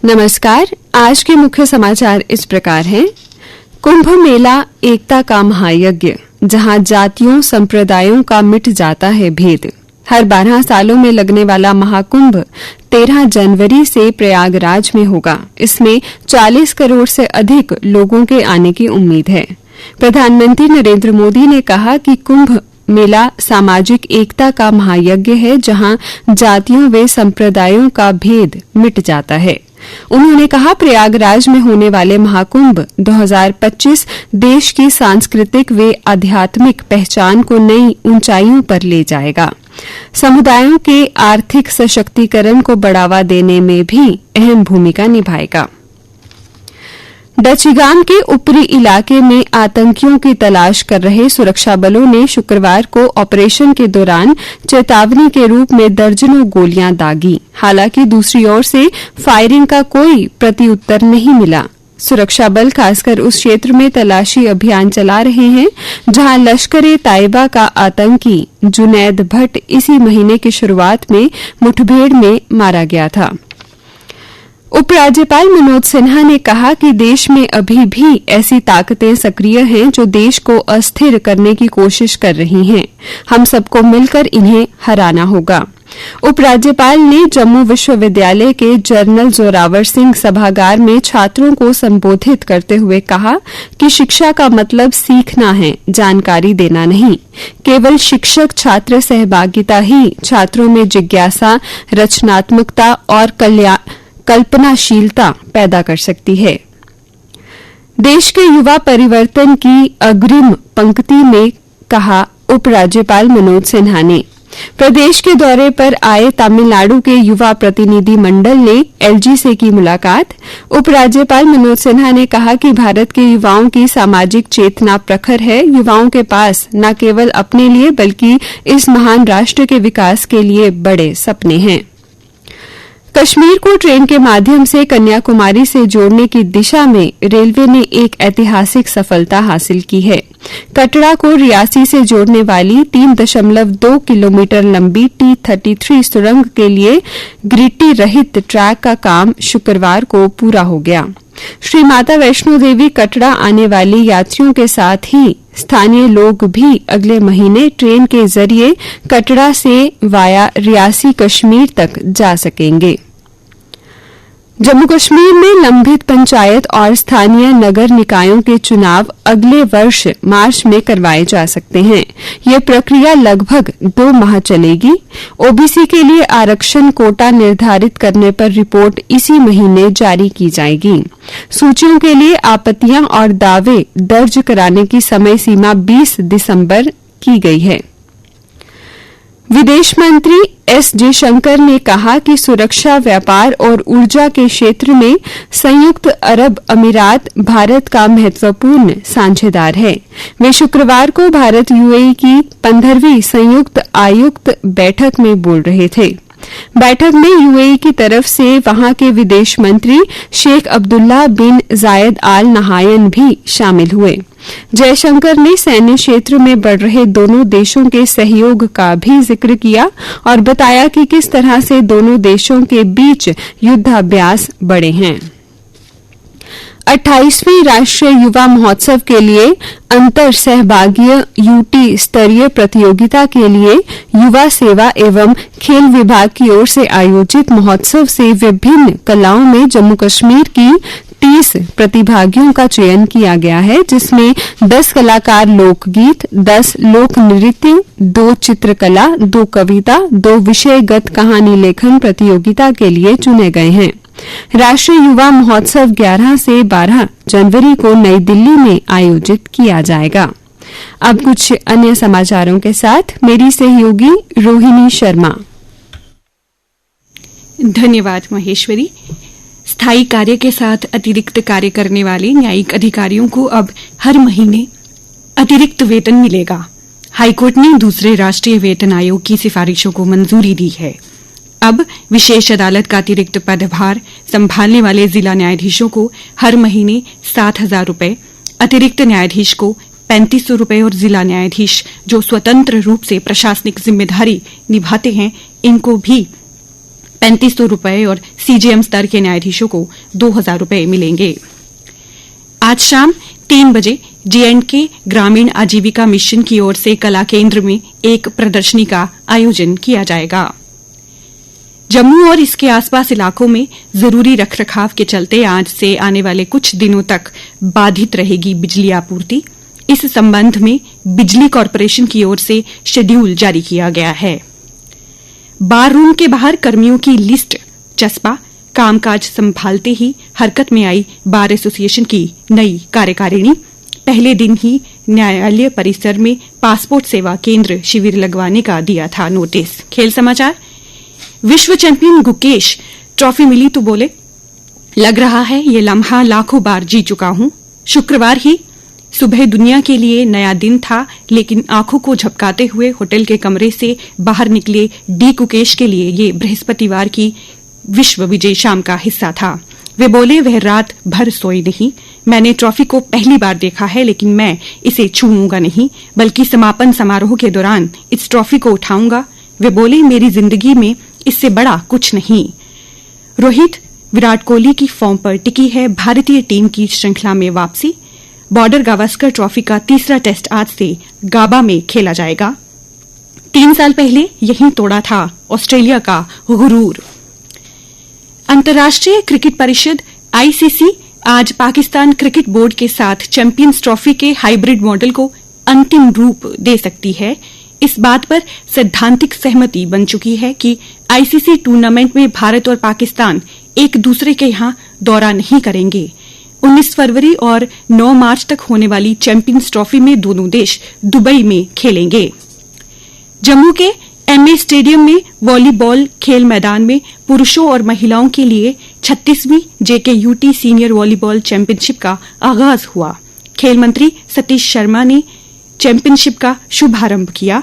नमस्कार। आज के मुख्य समाचार इस प्रकार हैं। कुंभ मेला एकता का महायज्ञ, जहां जातियों संप्रदायों का मिट जाता है भेद। हर 12 सालों में लगने वाला महाकुंभ 13 जनवरी से प्रयागराज में होगा। इसमें 40 करोड़ से अधिक लोगों के आने की उम्मीद है। प्रधानमंत्री नरेंद्र मोदी ने कहा कि कुंभ मेला सामाजिक एकता का महायज्ञ है, जहां जातियों व संप्रदायों का भेद मिट जाता है। उन्होंने कहा, प्रयागराज में होने वाले महाकुंभ 2025 देश की सांस्कृतिक व आध्यात्मिक पहचान को नई ऊंचाइयों पर ले जाएगा। समुदायों के आर्थिक सशक्तिकरण को बढ़ावा देने में भी अहम भूमिका निभाएगा। डचीगाम के ऊपरी इलाके में आतंकियों की तलाश कर रहे सुरक्षा बलों ने शुक्रवार को ऑपरेशन के दौरान चेतावनी के रूप में दर्जनों गोलियां दागी। हालांकि दूसरी ओर से फायरिंग का कोई प्रत्युत्तर नहीं मिला। सुरक्षा बल खासकर उस क्षेत्र में तलाशी अभियान चला रहे हैं जहां लश्कर-ए-ताइबा का आतंकी जुनैद भट्ट इसी महीने की शुरुआत में मुठभेड़ में मारा गया था। उपराज्यपाल मनोज सिन्हा ने कहा कि देश में अभी भी ऐसी ताकतें सक्रिय हैं जो देश को अस्थिर करने की कोशिश कर रही हैं। हम सबको मिलकर इन्हें हराना होगा। उपराज्यपाल ने जम्मू विश्वविद्यालय के जनरल जोरावर सिंह सभागार में छात्रों को संबोधित करते हुए कहा कि शिक्षा का मतलब सीखना है, जानकारी देना नहीं। केवल शिक्षक छात्र सहभागिता ही छात्रों में जिज्ञासा, रचनात्मकता और कल्पनाशीलता पैदा कर सकती है। देश के युवा परिवर्तन की अग्रिम पंक्ति में कहा उपराज्यपाल मनोज सिन्हा ने। प्रदेश के दौरे पर आए तमिलनाडु के युवा प्रतिनिधि मंडल ने एलजी से की मुलाकात। उपराज्यपाल मनोज सिन्हा ने कहा कि भारत के युवाओं की सामाजिक चेतना प्रखर है। युवाओं के पास न केवल अपने लिए बल्कि इस महान राष्ट्र के विकास के लिए बड़े सपने हैं। कश्मीर को ट्रेन के माध्यम से कन्याकुमारी से जोड़ने की दिशा में रेलवे ने एक ऐतिहासिक सफलता हासिल की है। कटरा को रियासी से जोड़ने वाली 3.2 किलोमीटर लंबी T33 सुरंग के लिए गिट्टी रहित ट्रैक का काम शुक्रवार को पूरा हो गया। श्री माता वैष्णो देवी कटरा आने वाली यात्रियों के साथ ही स्थानीय लोग भी अगले महीने ट्रेन के जरिए कटरा से वाया रियासी कश्मीर तक जा सकेंगे। जम्मू कश्मीर में लंबित पंचायत और स्थानीय नगर निकायों के चुनाव अगले वर्ष मार्च में करवाए जा सकते हैं। ये प्रक्रिया लगभग 2 माह चलेगी। ओबीसी के लिए आरक्षण कोटा निर्धारित करने पर रिपोर्ट इसी महीने जारी की जाएगी। सूचियों के लिए आपत्तियां और दावे दर्ज कराने की समय सीमा 20 दिसंबर की गई है। विदेश मंत्री एस जयशंकर ने कहा कि सुरक्षा, व्यापार और ऊर्जा के क्षेत्र में संयुक्त अरब अमीरात भारत का महत्वपूर्ण साझेदार है। वे शुक्रवार को भारत यूएई की 15वीं संयुक्त आयुक्त बैठक में बोल रहे थे। बैठक में यूएई की तरफ से वहां के विदेश मंत्री शेख अब्दुल्ला बिन जायद आल नहायन भी शामिल हुए। जयशंकर ने सैन्य क्षेत्र में बढ़ रहे दोनों देशों के सहयोग का भी जिक्र किया और बताया कि किस तरह से दोनों देशों के बीच युद्धाभ्यास बढ़े हैं। 28वीं राष्ट्रीय युवा महोत्सव के लिए अंतर सहभागीय यूटी स्तरीय प्रतियोगिता के लिए युवा सेवा एवं खेल विभाग की ओर से आयोजित महोत्सव से विभिन्न कलाओं में जम्मू कश्मीर की 30 प्रतिभागियों का चयन किया गया है, जिसमें 10 कलाकार लोकगीत, 10 लोक नृत्य, 2 चित्रकला, 2 कविता, 2 विषयगत कहानी लेखन प्रतियोगिता के लिए चुने गए हैं। राष्ट्रीय युवा महोत्सव 11 से 12 जनवरी को नई दिल्ली में आयोजित किया जाएगा। अब कुछ अन्य समाचारों के साथ मेरी सहयोगी रोहिणी शर्मा। धन्यवाद महेश्वरी। स्थायी कार्य के साथ अतिरिक्त कार्य करने वाले न्यायिक अधिकारियों को अब हर महीने अतिरिक्त वेतन मिलेगा। हाईकोर्ट ने दूसरे राष्ट्रीय वेतन आयोग की सिफारिशों को मंजूरी दी है। अब विशेष अदालत का अतिरिक्त पदभार संभालने वाले जिला न्यायाधीशों को हर महीने 7,000 रुपए, अतिरिक्त न्यायाधीश को 3,500 रुपए और जिला न्यायाधीश जो स्वतंत्र रूप से प्रशासनिक जिम्मेदारी निभाते हैं इनको भी ₹3500 और सीजेएम स्तर के न्यायाधीशों को ₹2000 मिलेंगे। आज शाम 3 बजे J&K ग्रामीण आजीविका मिशन की ओर से कला केंद्र में एक प्रदर्शनी का आयोजन किया जाएगा। जम्मू और इसके आसपास इलाकों में जरूरी रखरखाव के चलते आज से आने वाले कुछ दिनों तक बाधित रहेगी बिजली आपूर्ति। इस संबंध में बिजली कॉर्पोरेशन की ओर से शेड्यूल जारी किया गया है। बार रूम के बाहर कर्मियों की लिस्ट चस्पा, कामकाज संभालते ही हरकत में आई बार एसोसिएशन की नई कार्यकारिणी। पहले दिन ही न्यायालय परिसर में पासपोर्ट सेवा केंद्र शिविर लगवाने का दिया था नोटिस। खेल समाचार। विश्व चैंपियन गुकेश ट्रॉफी मिली तो बोले, लग रहा है ये लम्हा लाखों बार जी चुका हूं। शुक्रवार ही सुबह दुनिया के लिए नया दिन था, लेकिन आंखों को झपकाते हुए होटल के कमरे से बाहर निकले डी गुकेश के लिए ये बृहस्पतिवार की विश्व विजय शाम का हिस्सा था। वे बोले, वह रात भर सोए नहीं। मैंने ट्रॉफी को पहली बार देखा है, लेकिन मैं इसे छूऊंगा नहीं, बल्कि समापन समारोह के दौरान इस ट्रॉफी को उठाऊंगा। वे बोले, मेरी जिंदगी में इससे बड़ा कुछ नहीं। रोहित विराट कोहली की फॉर्म पर टिकी है भारतीय टीम की श्रृंखला में वापसी। बॉर्डर गावस्कर ट्रॉफी का तीसरा टेस्ट आज से गाबा में खेला जाएगा। 3 साल पहले यहीं तोड़ा था ऑस्ट्रेलिया का गुरूर। अंतर्राष्ट्रीय क्रिकेट परिषद ICC आज पाकिस्तान क्रिकेट बोर्ड के साथ चैंपियंस ट्रॉफी के हाइब्रिड मॉडल को अंतिम रूप दे सकती है। इस बात पर सैद्धांतिक सहमति बन चुकी है कि ICC टूर्नामेंट में भारत और पाकिस्तान एक दूसरे के यहां दौरा नहीं करेंगे। 19 फरवरी और 9 मार्च तक होने वाली चैंपियंस ट्रॉफी में दोनों देश दुबई में खेलेंगे। जम्मू के MA स्टेडियम में वॉलीबॉल खेल मैदान में पुरुषों और महिलाओं के लिए 36वीं JKUT सीनियर वॉलीबॉल चैंपियनशिप का आगाज हुआ। खेल मंत्री सतीश शर्मा ने चैंपियनशिप का शुभारंभ किया।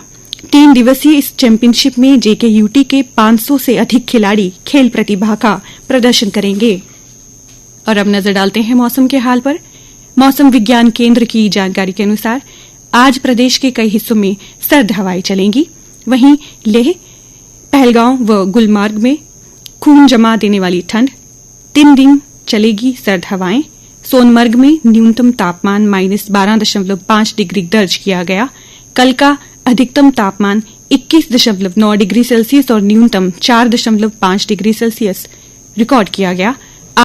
3 दिवसीय इस चैंपियनशिप में JKUT के 500 से अधिक खिलाड़ी खेल प्रतिभा का प्रदर्शन करेंगे। और अब नजर डालते हैं मौसम के हाल पर। मौसम विज्ञान केंद्र की जानकारी के अनुसार आज प्रदेश के कई हिस्सों में सर्द हवाएं चलेंगी। वहीं लेह, पहलगांव व गुलमार्ग में खून जमा देने वाली ठंड। 3 दिन चलेगी सर्द हवाएं। सोनमर्ग में न्यूनतम तापमान -12.5 डिग्री दर्ज किया गया। कल का अधिकतम तापमान 21.9 डिग्री सेल्सियस और न्यूनतम 4.5 डिग्री सेल्सियस रिकॉर्ड किया गया।